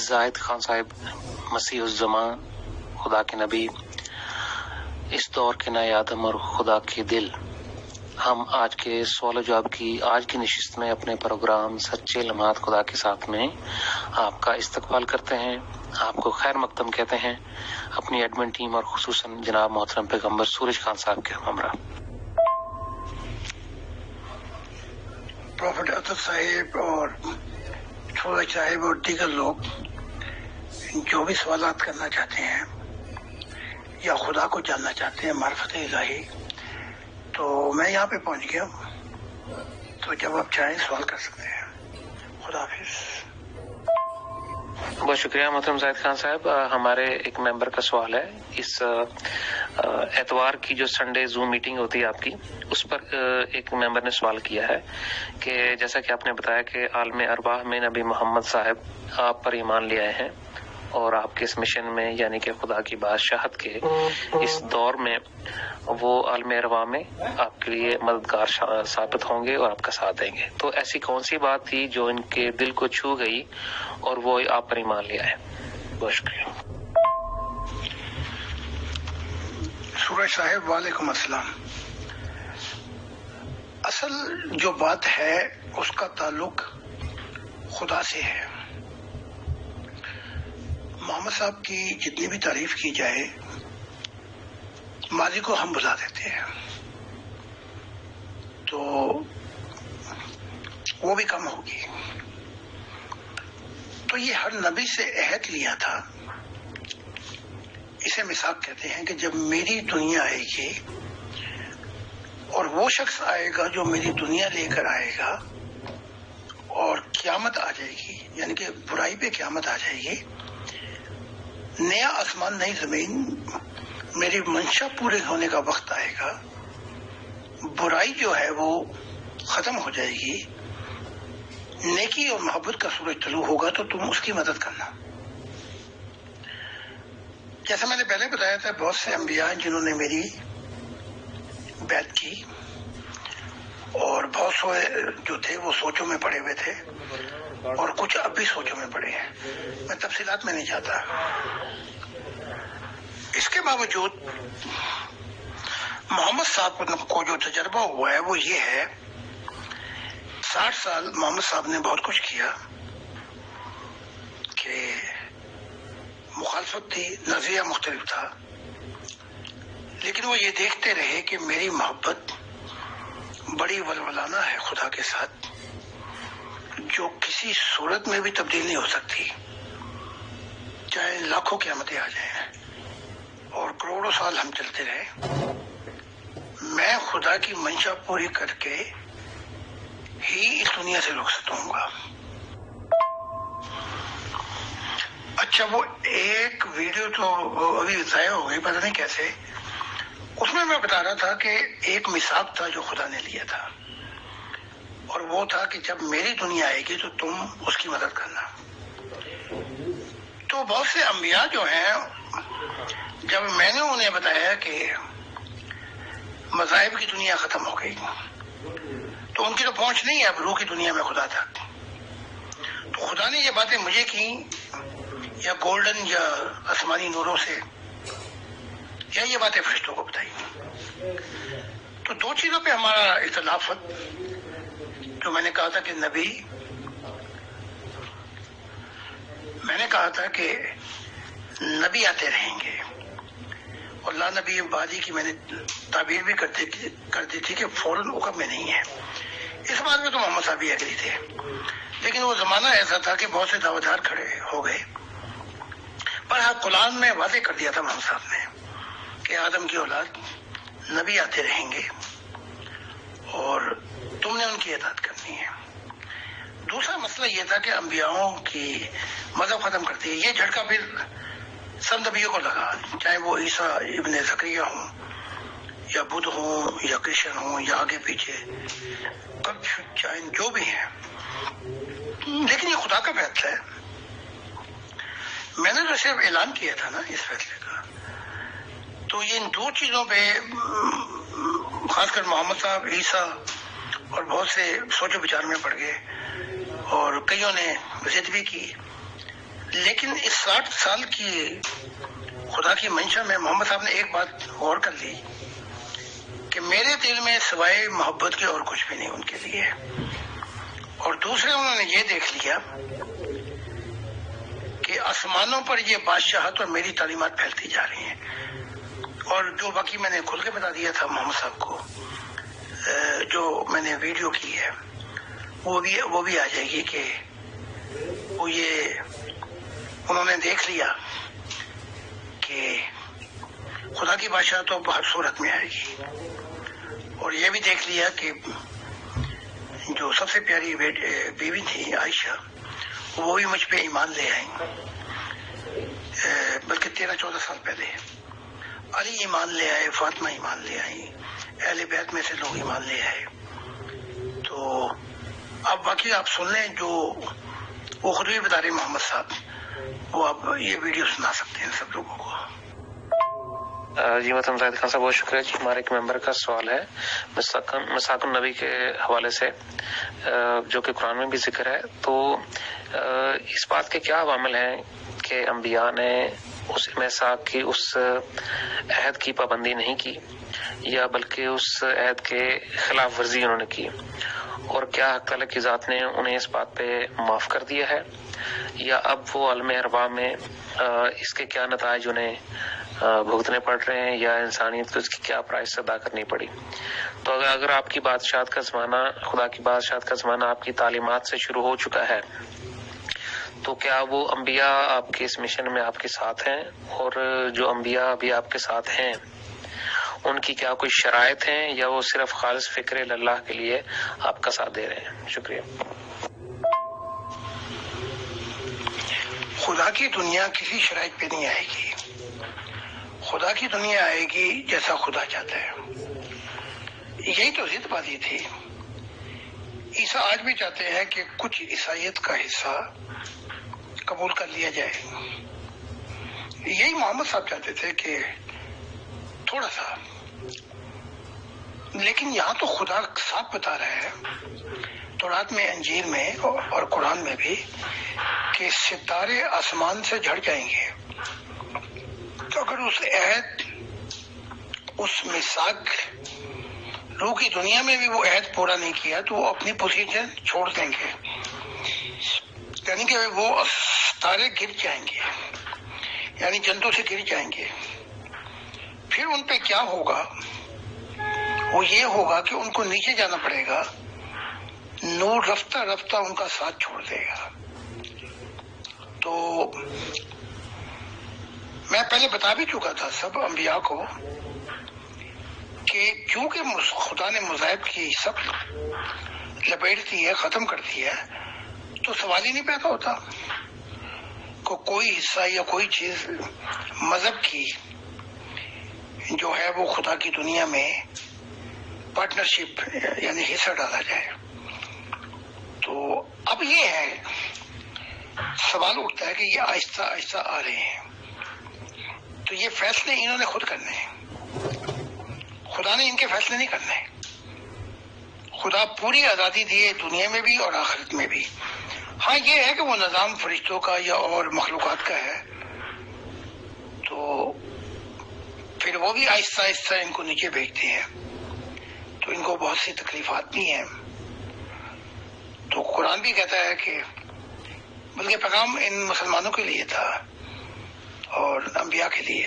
زاہد خان صاحب، مسیح الزمان، خدا کے نبی، اس دور کے نئے آدم اور خدا کے دل، ہم آج کے سوال و جواب کی آج کی نشست میں اپنے پروگرام سچے لمحات خدا کے ساتھ میں آپ کا استقبال کرتے ہیں، آپ کو خیر مقدم کہتے ہیں، اپنی ایڈمن ٹیم اور خصوصاً جناب محترم پیغمبر سورج خان صاحب کے ہمراہ۔ پروفیٹ اسد صاحب اور سورج صاحب اور دیگر لوگ جو بھی سوالات کرنا چاہتے ہیں یا خدا کو جاننا چاہتے ہیں، معرفت الہی، تو میں یہاں پہ پہنچ گیا ہوں، تو جب آپ چاہیں سوال کر سکتے ہیں۔ خدا حافظ۔ بہت شکریہ محترم زاہد خان صاحب۔ ہمارے ایک ممبر کا سوال ہے، اس اتوار کی جو سنڈے زوم میٹنگ ہوتی ہے آپ کی، اس پر ایک ممبر نے سوال کیا ہے کہ جیسا کہ آپ نے بتایا کہ عالم ارواح میں نبی محمد صاحب آپ پر ایمان لے آئے ہیں اور آپ کے اس مشن میں یعنی کہ خدا کی بادشاہت کے اس دور میں وہ عالم ارواح میں آپ کے لیے مددگار ثابت ہوں گے اور آپ کا ساتھ دیں گے، تو ایسی کون سی بات تھی جو ان کے دل کو چھو گئی اور وہ آپ پر ایمان لے آئے؟ بہت شکریہ۔ سورج صاحب وعلیکم السلام۔ اصل جو بات ہے اس کا تعلق خدا سے ہے۔ محمد صاحب کی جتنی بھی تعریف کی جائے، ماضی کو ہم بلا دیتے ہیں، تو وہ بھی کم ہوگی۔ تو یہ ہر نبی سے عہد لیا تھا، اسے میثاق کہتے ہیں کہ جب میری دنیا آئے گی اور وہ شخص آئے گا جو میری دنیا لے کر آئے گا اور قیامت آ جائے گی، یعنی کہ برائی پہ قیامت آ جائے گی، نیا آسمان نئی زمین، میری منشا پورے ہونے کا وقت آئے گا، برائی جو ہے وہ ختم ہو جائے گی، نیکی اور محبت کا سورج طلوع ہوگا، تو تم اس کی مدد کرنا۔ جیسا میں نے پہلے بتایا تھا، بہت سے انبیاء جنہوں نے میری بیعت کی، اور بہت سے جو تھے وہ سوچوں میں پڑے ہوئے تھے، اور کچھ اب بھی سوچوں میں پڑے ہیں، میں تفصیلات میں نہیں جاتا۔ اس کے باوجود محمد صاحب کو جو تجربہ ہوا ہے وہ یہ ہے، 60 سال محمد صاحب نے بہت کچھ کیا، کہ مخالفت تھی، نظریہ مختلف تھا، لیکن وہ یہ دیکھتے رہے کہ میری محبت بڑی ولولانہ ہے خدا کے ساتھ، جو کسی صورت میں بھی تبدیل نہیں ہو سکتی، چاہے لاکھوں قیامتیں آ جائیں اور کروڑوں سال ہم چلتے رہے، میں خدا کی منشا پوری کر کے ہی اس دنیا سے رخصت ہوں گا۔ اچھا، وہ ایک ویڈیو تو ابھی ضائع ہو گئی، پتہ نہیں کیسے، اس میں بتا رہا تھا کہ ایک میثاق تھا جو خدا نے لیا تھا، اور وہ تھا کہ جب میری دنیا آئے گی تو تم اس کی مدد کرنا۔ تو بہت سے انبیاء جو ہیں، جب میں نے انہیں بتایا کہ مذاہب کی دنیا ختم ہو گئی، تو ان کی تو پہنچ نہیں ہے اب روح کی دنیا میں خدا تک، تو خدا نے یہ باتیں مجھے کی، یا گولڈن یا آسمانی نوروں سے، یا یہ باتیں فرشتوں کو بتائی۔ تو دو چیزوں پہ ہمارا اختلاف، جو میں نے کہا تھا کہ نبی آتے رہیں گے، اور لا نبی بعدی کی میں نے تعبیر بھی کر دی تھی کہ فوراً حکم میں نہیں ہے۔ اس بات میں تو محمد صاحب بھی ایگری تھے، لیکن وہ زمانہ ایسا تھا کہ بہت سے دعویدار کھڑے ہو گئے، پر ہاں قرآن میں واضح کر دیا تھا محمد صاحب نے کہ آدم کی اولاد نبی آتے رہیں گے اور تم نے ان کی اطاعت کرنی ہے۔ دوسرا مسئلہ یہ تھا کہ انبیاءوں کی مذہب ختم کرتی ہے، یہ جھٹکا پھر سب نبیوں کو لگا، چاہے وہ عیسیٰ ابن زکریا ہوں، یا بدھ ہوں، یا کرسچن ہوں، یا آگے پیچھے چاہے جو بھی ہیں، لیکن یہ خدا کا فیصلہ ہے۔ میں نے تو صرف اعلان کیا تھا نا اس فیصلے کا۔ تو یہ ان دو چیزوں پہ خاص کر محمد صاحب، عیسیٰ اور بہت سے سوچ و بچار میں پڑ گئے، اور کئیوں نے ضد بھی کی، لیکن اس 60 سال کی خدا کی منشا میں محمد صاحب نے ایک بات غور کر لی کہ میرے دل میں سوائے محبت کے اور کچھ بھی نہیں ان کے لیے، اور دوسرے انہوں نے یہ دیکھ لیا کہ آسمانوں پر یہ بادشاہت اور میری تعلیمات پھیلتی جا رہی ہیں، اور جو باقی میں نے کھل کے بتا دیا تھا محمد صاحب کو، جو میں نے ویڈیو کی ہے وہ بھی آ جائے گی کہ وہ یہ انہوں نے دیکھ لیا کہ خدا کی بادشاہ تو ہر صورت میں آئے گی، اور یہ بھی دیکھ لیا کہ جو سب سے پیاری بیوی تھی عائشہ، وہ بھی مجھ پہ ایمان لے آئیں، بلکہ 13-14 سال پہلے علی ایمان لے آئے، فاطمہ ایمان لے آئی، اہل بیت میں سے لوگ ایمان لے آئے۔ تو اب باقی آپ سن لیں، جو وہ خود بھی بتا رہے محمد صاحب، وہ آپ یہ ویڈیو سنا سکتے ہیں سب لوگوں کو۔ جی محترم زاہد خان صاحب بہت شکریہ جی۔ ہمارے ایک ممبر کا سوال ہے مساق النبی کے حوالے سے، جو کہ قرآن میں بھی ذکر ہے، تو اس بات کے کیا عوامل ہیں کہ انبیاء نے اس میثاق کی، اس عہد کی پابندی نہیں کی، یا بلکہ اس عہد کے خلاف ورزی انہوں نے کی، اور کیا حق تعالیٰ کی ذات نے انہیں اس بات پہ معاف کر دیا ہے، یا اب وہ عالم ارواح میں اس کے کیا نتائج انہیں بھگتنے پڑ رہے ہیں، یا انسانیت کو اس کی کیا پرائس ادا کرنی پڑی۔ تو اگر آپ کی بادشاہت کا زمانہ، خدا کی بادشاہت کا زمانہ آپ کی تعلیمات سے شروع ہو چکا ہے، تو کیا وہ انبیاء آپ کے اس مشن میں آپ کے ساتھ ہیں، اور جو انبیاء ابھی آپ کے ساتھ ہیں ان کی کیا کوئی شرائط ہیں، یا وہ صرف خالص فکر اللہ کے لیے آپ کا ساتھ دے رہے ہیں؟ شکریہ۔ خدا کی دنیا کسی شرائط پہ نہیں آئے گی، خدا کی دنیا آئے گی جیسا خدا چاہتا ہے۔ یہی تو ضد بازی تھی۔ عیسیٰ آج بھی چاہتے ہیں کہ کچھ عیسائیت کا حصہ قبول کر لیا جائے، یہی محمد صاحب چاہتے تھے کہ تھوڑا سا، لیکن یہاں تو خدا صاف بتا رہا ہے تورات میں، انجیل میں اور قرآن میں بھی، کہ ستارے آسمان سے جھڑ جائیں گے۔ تو اگر اس عہد، اس میثاق، روح کی دنیا میں بھی وہ عہد پورا نہیں کیا تو وہ اپنی پوزیشن چھوڑ دیں گے، یعنی کہ وہ ستارے گر جائیں گے، یعنی جنتوں سے گر جائیں گے۔ پھر ان پہ کیا ہوگا؟ وہ یہ ہوگا کہ ان کو نیچے جانا پڑے گا، نور رفتہ رفتہ ان کا ساتھ چھوڑ دے گا۔ تو میں پہلے بتا بھی چکا تھا سب انبیاء کو کہ چونکہ خدا نے مذاہب کی سب لپیٹ دی ہے، ختم کر دی ہے، تو سوال ہی نہیں پیدا ہوتا کہ کوئی حصہ یا کوئی چیز مذہب کی جو ہے وہ خدا کی دنیا میں پارٹنرشپ یعنی حصہ ڈالا جائے۔ تو اب یہ ہے سوال اٹھتا ہے کہ یہ آہستہ آہستہ آ رہے ہیں، تو یہ فیصلے انہوں نے خود کرنے ہیں، خدا نے ان کے فیصلے نہیں کرنے۔ خدا پوری آزادی دیے دنیا میں بھی اور آخرت میں بھی۔ ہاں یہ ہے کہ وہ نظام فرشتوں کا یا اور مخلوقات کا ہے، تو پھر وہ بھی آہستہ آہستہ ان کو نیچے بھیجتے ہیں، تو ان کو بہت سی تکلیفات بھی ہیں۔ تو قرآن بھی کہتا ہے کہ بلکہ پیغام ان مسلمانوں کے لیے تھا اور انبیاء کے لیے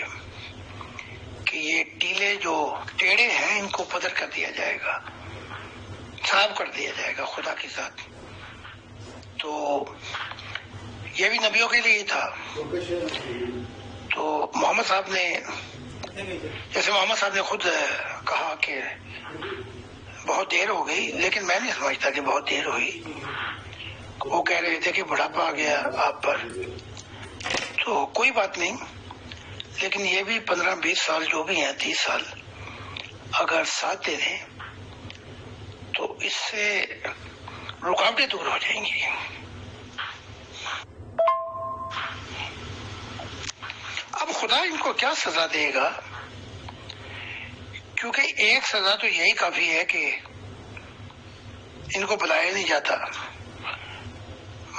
کہ یہ ٹیلے جو ٹیڑے ہیں ان کو پدر کر دیا جائے گا، صاف کر دیا جائے گا خدا کے ساتھ۔ تو یہ بھی نبیوں کے لیے تھا۔ تو محمد صاحب نے، جیسے محمد صاحب نے خود کہا کہ بہت دیر ہو گئی، لیکن میں نہیں سمجھتا کہ بہت دیر ہوئی۔ وہ کہہ رہے تھے کہ بڑھاپا آ گیا آپ پر، تو کوئی بات نہیں، لیکن یہ بھی 15-20 سال جو بھی ہیں، 30 سال اگر ساتھ دے دیں تو اس سے رکاوٹیں دور ہو جائیں گی۔ اب خدا ان کو کیا سزا دے گا؟ کیونکہ ایک سزا تو یہی کافی ہے کہ ان کو بلایا نہیں جاتا،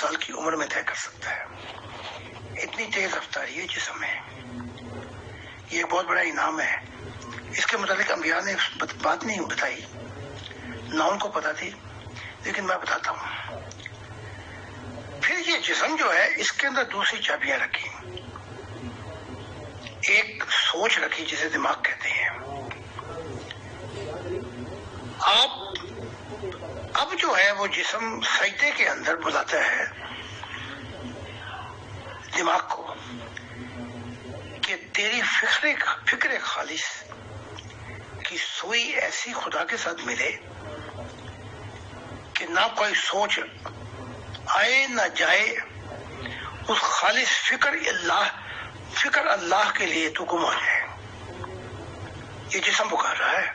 سال کی عمر میں طے کر سکتا ہے. اتنی تیز رفتاری ہے جسم میں. یہ ایک بہت بڑا انعام ہے. اس کے متعلق انبیاء نے بات نہیں بتائی، نہ ان کو پتا تھی، لیکن میں بتاتا ہوں. پھر یہ جسم جو ہے اس کے اندر دوسری چابیاں رکھی. ایک سوچ رکھی جسے دماغ کہتے ہیں. اب جو ہے وہ جسم سجدے کے اندر بلاتا ہے دماغ کو کہ تیری فکر خالص کی سوئی ایسی خدا کے ساتھ ملے کہ نہ کوئی سوچ آئے نہ جائے، اس خالص فکر اللہ کے لیے تو گم ہو جائے. یہ جسم پکار رہا ہے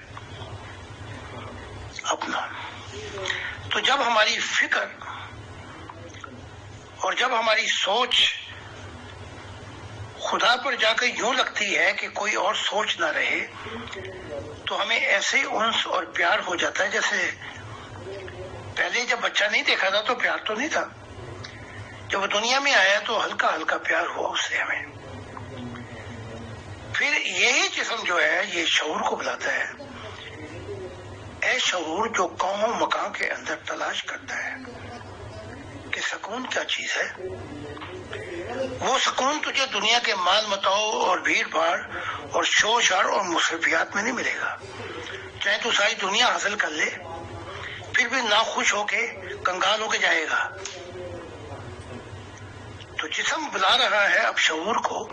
اپنا. تو جب ہماری فکر اور جب ہماری سوچ خدا پر جا کے یوں لگتی ہے کہ کوئی اور سوچ نہ رہے، تو ہمیں ایسے انس اور پیار ہو جاتا ہے جیسے پہلے جب بچہ نہیں دیکھا تھا تو پیار تو نہیں تھا، جب وہ دنیا میں آیا تو ہلکا ہلکا پیار ہوا اس سے ہمیں. پھر یہی جسم جو ہے یہ شعور کو بلاتا ہے. اے شعور جو قوم و مکان کے اندر تلاش کرتا ہے کہ سکون کیا چیز ہے، وہ سکون تجھے دنیا کے مال متاع اور بھیڑ بھاڑ اور شور شار اور مصروفیات میں نہیں ملے گا. چاہے تو ساری دنیا حاصل کر لے پھر بھی ناخوش ہو کے کنگال ہو کے جائے گا. تو جسم بلا رہا ہے اب شعور کو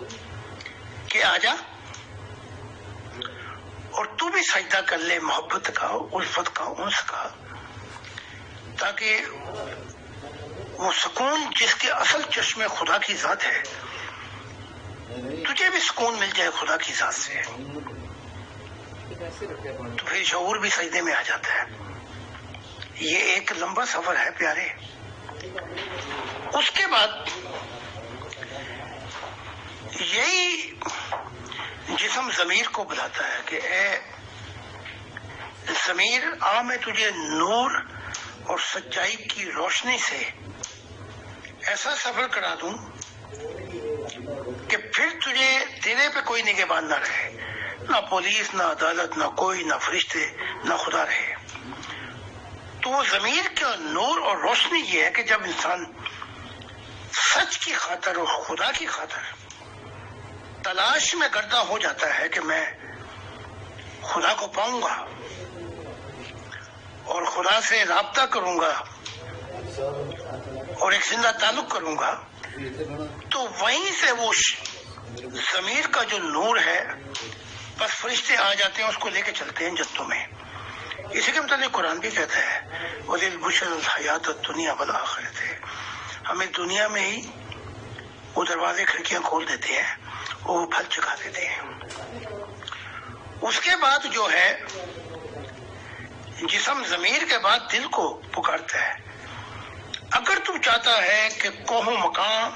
کہ آجا اور تو بھی سجدہ کر لے محبت کا، الفت کا، انس کا، تاکہ وہ سکون جس کے اصل چشمے خدا کی ذات ہے تجھے بھی سکون مل جائے خدا کی ذات سے. تو پھر شعور بھی سجدے میں آ جاتا ہے. یہ ایک لمبا سفر ہے پیارے. اس کے بعد یہی جسم ضمیر کو بلاتا ہے کہ اے ضمیر آ میں تجھے نور اور سچائی کی روشنی سے ایسا سفر کرا دوں کہ پھر تیرے پہ کوئی نگہبان نہ رہے، نہ پولیس، نہ عدالت، نہ کوئی، نہ فرشتے، نہ خدا رہے. تو وہ ضمیر کا نور اور روشنی یہ ہے کہ جب انسان سچ کی خاطر اور خدا کی خاطر تلاش میں گردہ ہو جاتا ہے کہ میں خدا کو پاؤں گا اور خدا سے رابطہ کروں گا اور ایک زندہ تعلق کروں گا، تو وہیں سے وہ ضمیر کا جو نور ہے بس فرشتے آ جاتے ہیں، اس کو لے کے چلتے ہیں جنتوں میں. اسی کے متعلق قرآن بھی کہتا ہے وَلِلْبُشْرَى الْحَيَاةُ الدُّنْيَا وَالْآخِرَةِ. ہمیں دنیا میں ہی وہ دروازے کھڑکیاں کھول دیتے ہیں، وہ پھل چکھا دیتے ہیں. اس کے بعد جو ہے جسم ضمیر کے بعد دل کو پکارتا ہے. اگر تم چاہتا ہے کہ کوہ و مقام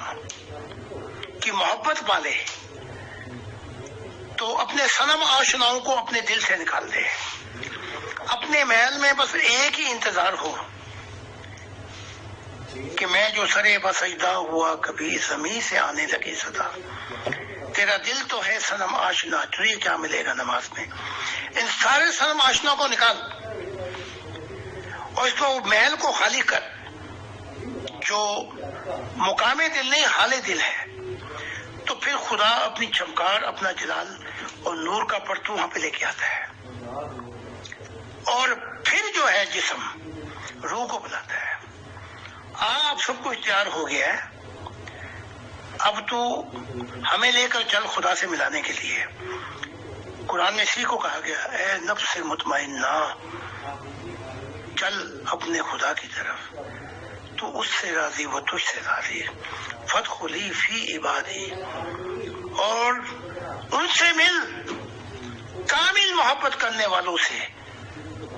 کی محبت پالے تو اپنے صنم آشناؤں کو اپنے دل سے نکال دے. اپنے محل میں بس ایک ہی انتظار ہو کہ میں جو سرے بسجدہ ہوا کبھی زمین سے آنے لگی صدا. تیرا دل تو ہے صنم آشنا، تجھے کیا ملے گا نماز میں. ان سارے صنم آشنا کو نکال اور اس کو محل کو خالی کر جو مقام دل نہیں حال دل ہے. تو پھر خدا اپنی چمکار، اپنا جلال اور نور کا پرتو وہاں پہ لے کے آتا ہے. اور پھر جو ہے جسم روح کو بلاتا ہے. اب سب کچھ تیار ہو گیا ہے، اب تو ہمیں لے کر چل خدا سے ملانے کے لیے. قرآن میں اسی کو کہا گیا اے نفس مطمئنہ چل اپنے خدا کی طرف، تو اس سے راضی وہ تجھ سے راضی. فادخلی فی عبادی، اور ان سے مل کامل محبت کرنے والوں سے،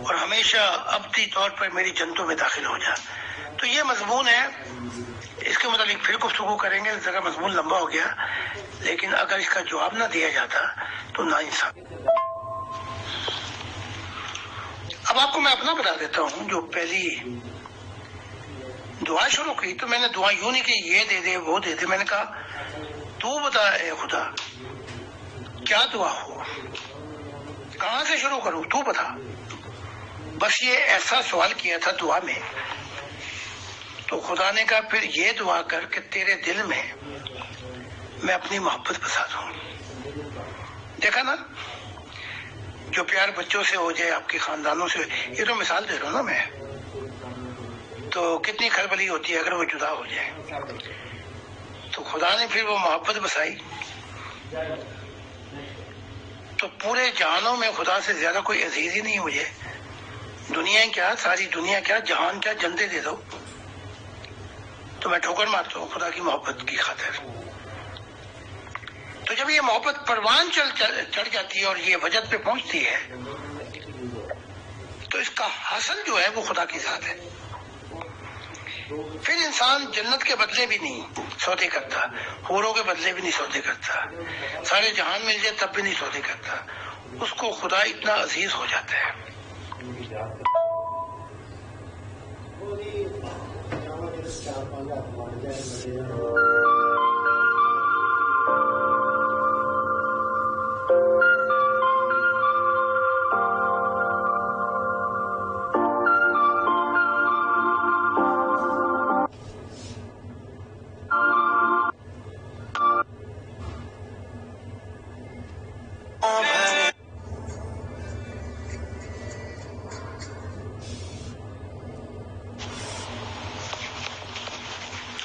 اور ہمیشہ ابدی طور پر میری جنتوں میں داخل ہو جا. تو یہ مضمون ہے، اس کے متعلق پھر گفتگو کریں گے. ذرا مضمون لمبا ہو گیا، لیکن اگر اس کا جواب نہ دیا جاتا تو ناانصافی. اب آپ کو میں اپنا بتا دیتا ہوں جو پہلی دعا شروع کی تو میں نے دعا یوں نہیں کہ یہ دے دے وہ دے دے، میں نے کہا تو بتا اے خدا کیا دعا ہو، کہاں سے شروع کروں، تو بتا۔ بس یہ ایسا سوال کیا تھا دعا میں، تو خدا نے کہا پھر یہ دعا کر کہ تیرے دل میں میں اپنی محبت بسا دوں۔ دیکھا نا، جو پیار بچوں سے ہو جائے، آپ کے خاندانوں سے، یہ تو مثال دے رہا ہوں نا میں، تو کتنی کھلبلی ہوتی ہے اگر وہ جدا ہو جائے۔ تو خدا نے پھر وہ محبت بسائی، تو پورے جہانوں میں خدا سے زیادہ کوئی عزیز ہی نہیں مجھے، دنیا کیا، ساری دنیا کیا، جہان کیا، جنتے دے دو تو میں ٹھوکر مارتا ہوں خدا کی محبت کی خاطر۔ تو جب یہ محبت پروان چڑھ جاتی ہے اور یہ وجد پہ پہنچتی ہے تو اس کا حاصل جو ہے وہ خدا کی ذات ہے۔ پھر انسان جنت کے بدلے بھی نہیں سودے کرتا، حوروں کے بدلے بھی نہیں سودے کرتا، سارے جہان مل جائے تب بھی نہیں سودے کرتا، اس کو خدا اتنا عزیز ہو جاتا ہے۔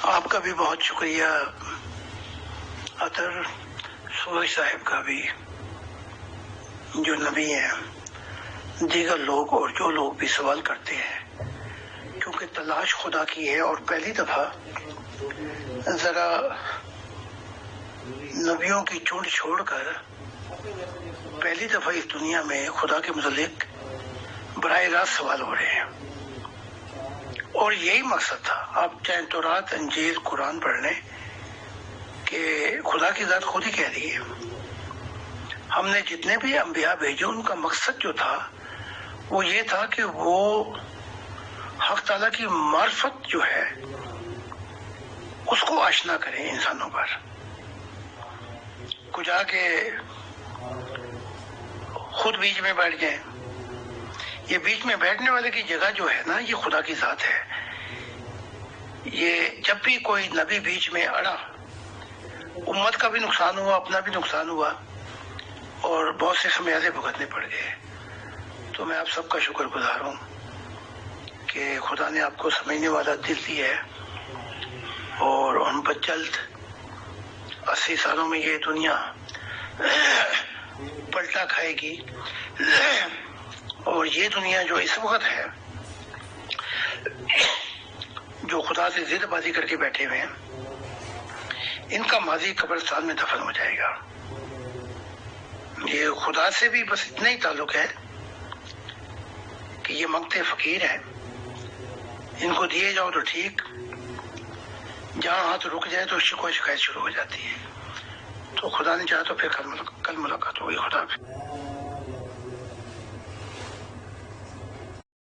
آپ کا بھی بہت شکریہ، اطہر سوہی صاحب کا بھی، جو نبی ہیں، دیگر لوگ اور جو لوگ بھی سوال کرتے ہیں، کیونکہ تلاش خدا کی ہے، اور پہلی دفعہ ذرا نبیوں کی چونڈ چھوڑ کر پہلی دفعہ اس دنیا میں خدا کے متعلق براہ راست سوال ہو رہے ہیں، اور یہی مقصد تھا۔ آپ چاہے تورات، انجیل، قرآن پڑھ لیں کہ خدا کی ذات خود ہی کہہ رہی ہے۔ ہم نے جتنے بھی انبیاء بھیجے ان کا مقصد جو تھا وہ یہ تھا کہ وہ حق تعالیٰ کی معرفت جو ہے اس کو آشنا کریں انسانوں پر، کچھ آ کے خود بیچ میں بیٹھ جائیں۔ یہ بیچ میں بیٹھنے والے کی جگہ جو ہے نا، یہ خدا کی ذات ہے۔ یہ جب بھی کوئی نبی بیچ میں اڑا، امت کا بھی نقصان ہوا، اپنا بھی نقصان ہوا، اور بہت سے خمیازے بھگتنے پڑ گئے۔ تو میں آپ سب کا شکر گزار ہوں کہ خدا نے آپ کو سمجھنے والا دل دیا ہے، اور ان پر جلد 80 سالوں میں یہ دنیا پلٹا کھائے گی، اور یہ دنیا جو اس وقت ہے، جو خدا سے ضد بازی کر کے بیٹھے ہوئے ہیں، ان کا ماضی قبرستان میں دفن ہو جائے گا۔ یہ خدا سے بھی بس اتنا ہی تعلق ہے کہ یہ منگتے فقیر ہیں، ان کو دیے جاؤ تو ٹھیک، جہاں ہاتھ رک جائے تو شکوہ شکایت شروع ہو جاتی ہے۔ تو خدا نے چاہا تو پھر کل ملاقات ہوگی۔ خدا حافظ۔